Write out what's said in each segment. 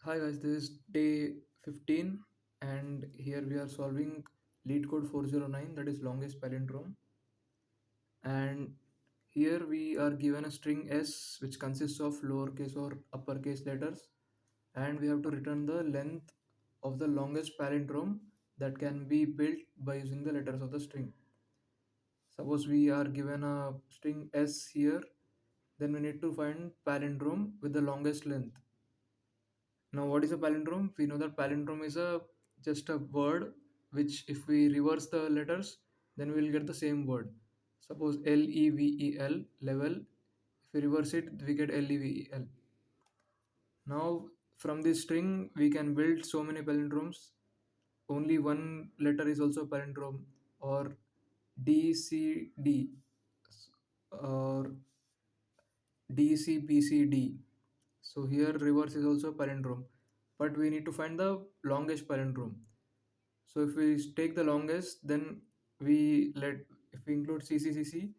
Hi guys, this is day 15 and here we are solving Leetcode 409, that is longest palindrome. And here we are given a string S which consists of lowercase or uppercase letters, and we have to return the length of the longest palindrome that can be built by using the letters of the string. Suppose we are given a string S here, then we need to find palindrome with the longest length. Now, what is a palindrome? We know that palindrome is a just a word which, if we reverse the letters, then we will get the same word. Suppose level, level. If we reverse it, we get level. Now, from this string, we can build so many palindromes. Only one letter is also a palindrome, or DCD, or DCBCD. So here reverse is also a palindrome, but we need to find the longest palindrome. So if we take the longest, then if we include CCCC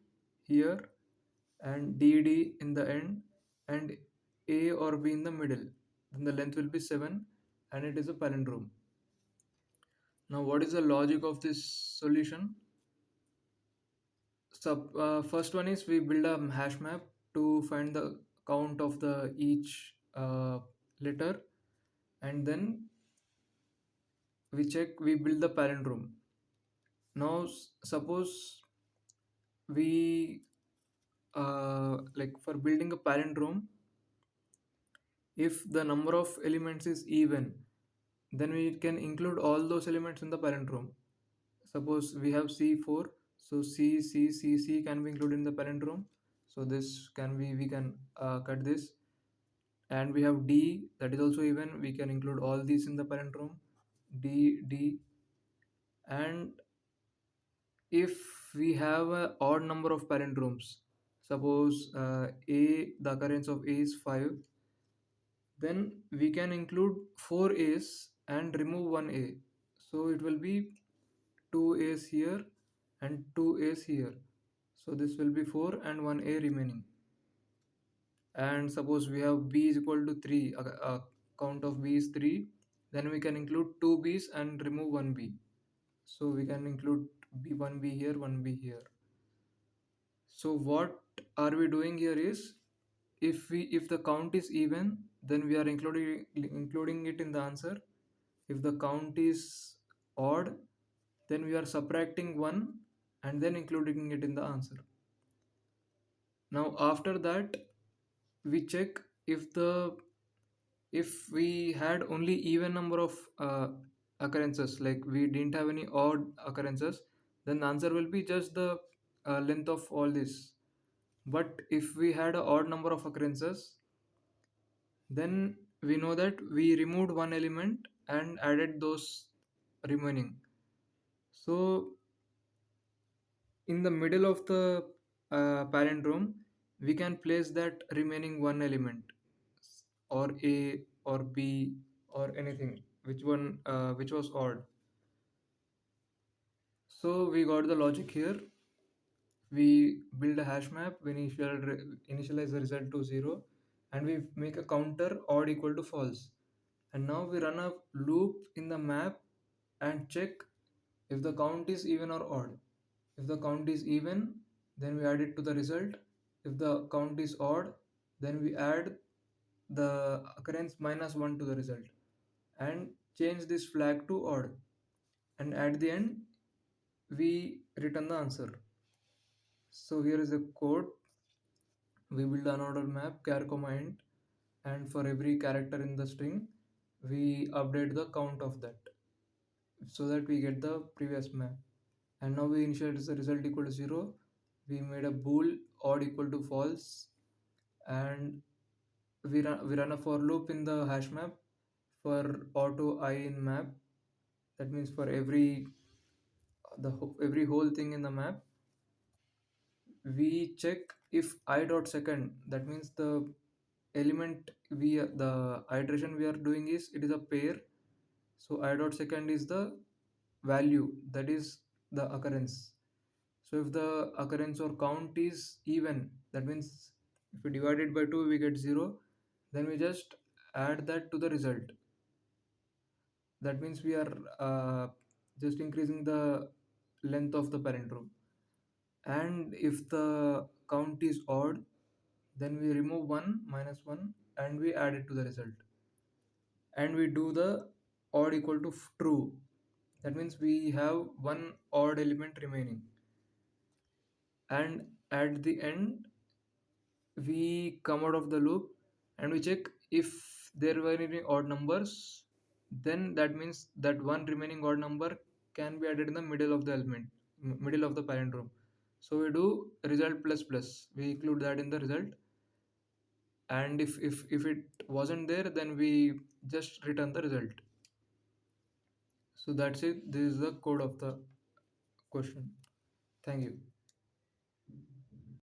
here and DD in the end and A or B in the middle, then the length will be 7 and it is a palindrome. Now what is the logic of this solution? First one is we build a hash map to find the count of the each letter, and then we build the palindrome. Now suppose we like for building a palindrome, if the number of elements is even, then we can include all those elements in the palindrome. Suppose we have C4, so C can be included in the palindrome. So this can be, we can cut this. And we have D, that is also even, we can include all these in the palindrome, D. And if we have a odd number of palindromes, suppose the occurrence of A is 5, then we can include 4 A's and remove 1 A. So it will be 2 A's here and 2 A's here. So this will be 4 and 1 A remaining. And suppose we have B is equal to 3, count of B is 3, then we can include 2 B's and remove 1 B. So we can include B1 B here, 1 B here. So what are we doing here is, if the count is even, then we are including it in the answer. If the count is odd, then we are subtracting 1 and then including it in the answer. Now after that, we check if we had only even number of occurrences, like we didn't have any odd occurrences, then the answer will be just the length of all this. But if we had an odd number of occurrences, then we know that we removed one element and added those remaining. So in the middle of the palindrome, we can place that remaining one element, or A or B or anything, which was odd. So we got the logic here. We build a hash map, we initialize the result to 0, and we make a counter odd equal to false. And now we run a loop in the map and check if the count is even or odd. If the count is even, then we add it to the result. If the count is odd, then we add the occurrence minus 1 to the result and change this flag to odd. And at the end, we return the answer. So here is a code. We build an order map char comma int, and for every character in the string, we update the count of that so that we get the previous map. And now we initialize the result equal to 0. We made a bool odd equal to false, and we run a for loop in the hash map for auto I in map. That means for every whole thing in the map, we check if I dot second, that means the element the iteration we are doing is, it is a pair. So I dot second is the value, that is the occurrence. So if the occurrence or count is even, that means if we divide it by 2 we get 0, then we just add that to the result. That means we are just increasing the length of the palindrome. And if the count is odd, then we remove 1 minus 1 and we add it to the result. And we do the odd equal to true. That means we have one odd element remaining. And at the end, we come out of the loop and we check if there were any odd numbers. Then that means that one remaining odd number can be added in the middle of the element, middle of the palindrome. So we do result plus plus. We include that in the result. And if it wasn't there, then we just return the result. So that's it. This is the code of the question. Thank you.